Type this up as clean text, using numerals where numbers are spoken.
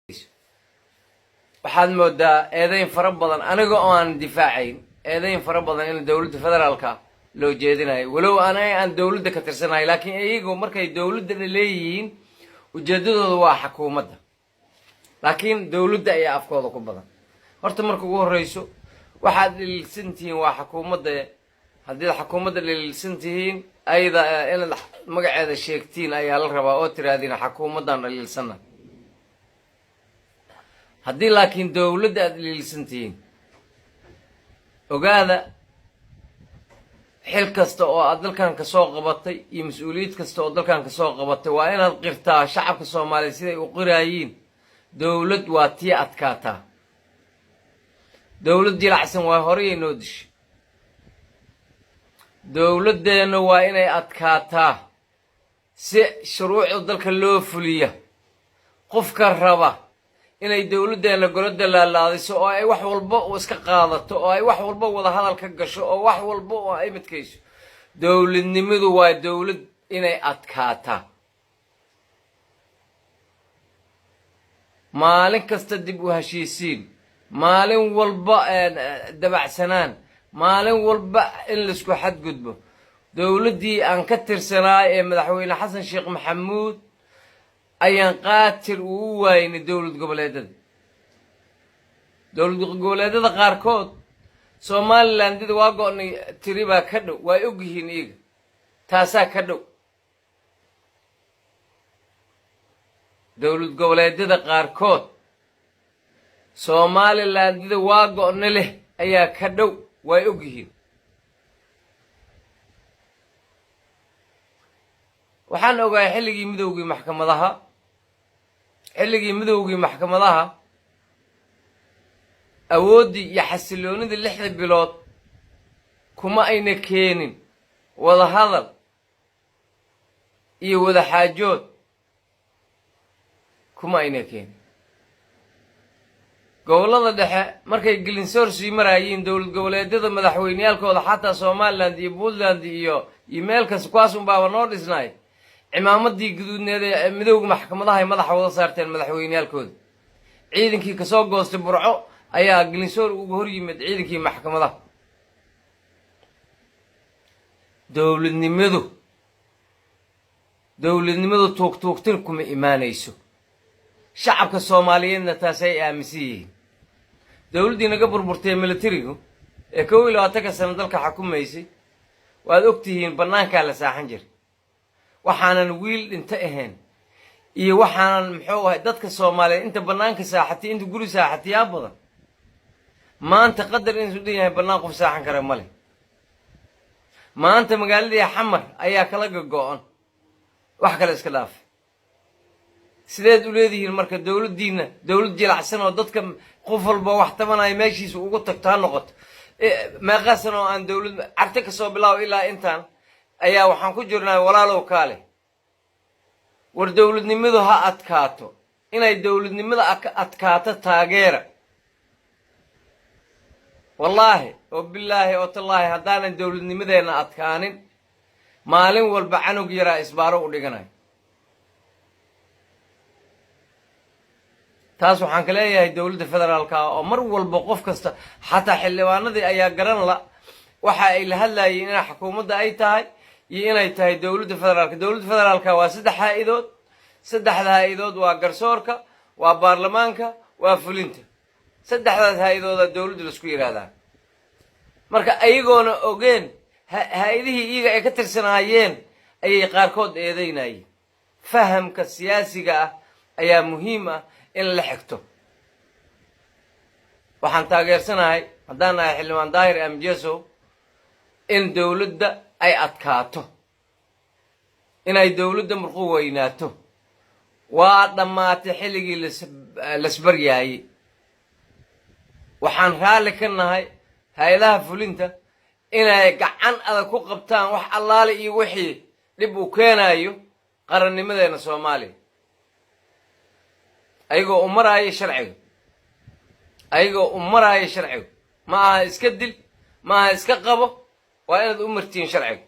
waxaad moodaa eedayn fara badan aniga oo aan difaacayn eedayn fara badan in dawladda federaalka loo jeedinayo walow aan dawladda ka tirsanahay laakiin iyagu markay dawladda leeyihiin ujeedadoodu waa xukuumadda laakiin dawladda ayaa afkooda ku badan horta marka ugu horeyso waxaad dhaliilsantihiin waa xukuumadda haddii xukuumadda dhaliilsantihiin ayada inaad magaceeda sheegtiin ayaa la rabaa oo tiraahdiin xukuumaddan dhaliilsana haddii laakiin dawladda aad dhaliilsantihiin ogaada xil kasta oo aad dalkan ka soo qabatay iyo mas-uuliyad kasta oo dalkan ka soo qabatay waa inaad qirtaa shacabka Soomaaliyeed siday u qiraayiin dawlad waa tii adkaataa dawlad dilacsan waa horay inoo dishay dawladdeena waa inay adkaataa si shuruucda dalka loo fuliyo qofka raba inay dawladdeena golada laalaadiso oo ay wax walba oo iska qaadato oo ay wax walba wada hadal ka gasho oo wax walba oo ay midkayso dawladnimadu waa dawlad inay adkaataa maalin kasta dib u heshiisiin maalin walba dabacsanaan maalin walba in la isku xadgudbo dawladdii aan ka tirsanaay ee madaxweyne xasan sheekh maxamuud ayaan qaatir ugu waayay dawlad goboleedyada qaarkood Somalilandida waa go'nay tiri baa ka dhow way og yihiin iyaga taasaa ka dhow dawlad goboleedyada qaarkood Somalilandida waa go'nay leh ayaa ka dhow way og yihiin waxaan ogahay xilligii midowgii maxkamadaha awoodii iyo xasiloonidii 6 bilood kuma ayna keenin wada hadal iyo wada xaajood kuma ayna keenin gobolada dhexe markay Gelinsoor sii marayeen dawlad goboleedyada madaxweyneyaalkooda xataa Somaliland iyo Puntland iyo meel kasta kuwaas baa noo dhisnay imaamadii guduudneed ee midowga maxkamadaha ay madaxa wada saarteen madaxweyneyaalkooda ciidankii ka soo goostay Burco ayaa Gelinsoor ugu hor yimid ciidankii maxkamadaha dawladnimadu tuugtuugtin kuma iimaanayso shacabka Soomaaliyeedna taasay aaminsan yihiin dawladdii naga burburtay militarigu ee 22 sano dalka xukumaysay waad ogtihiin banaanka la saaxan jiray waxaanan wiil inta ahayn iyo waxaanan muxuu ahay dadka Soomaaliyeed inta banaanka saaxatay inta guri saaxatay badan maanta qadar in soo yahay banaan qof saaxan kara male maanta magaalada Xamar ayaa kala go'an wax kale iska dhaaf sideed u leedihiin marka dawladdiina dawlad jilacsan oo dadka qof walba wax tabanay meeshiisa ugu tagtaa noqoto ma qasan oo aan dawlad arta ka soo bilaaw ilaa intaan ayaa waxaan ku jirnaa walaalow kaale war dawladnimadu ha adkaato inay dawladnimada adkaato taageera wallahi oo billahi oo tallahi hadaan dawladnimadeena adkaanin maalin walba canug yara isbaaro u dhiganay taas waxaan ka leeyahay dawladda federaalka oo mar walba qof kasta xataa xildhibaanadii ayaa garan la waxa ay la hadlayeen in xukuumadda ay tahay iyo inay tahay dawladda federaalka waa saddexda hay'adood waa garsoorka waa baarlamaanka waa fulinta saddexdaas hay'adood dawladda la isku yiraahdaa marka ayagoona ogeen hay'adihii iyaga ay ka tirsanaayeen ayay qaarkood eedeynayeen fahamka siyaasiga ah ayaa muhiim ah in la xigto waxaan taageersanahay haddaan ahay xildhibaan daahir amjeso in dawladda ay adkaato inay dawladda murqu weynaato waa dhamaatay xilligii la isbaryaayay waxaan raali ka nahay hay'adaha fulinta inay gacan adag ku qabtaan wax allaale iyo wixii dib u keenayo qarannimadeena Soomaaliya ayagoo u maraayo sharciga ma aha iska dil ma aha iska qabo waa inaad u martiin sharciga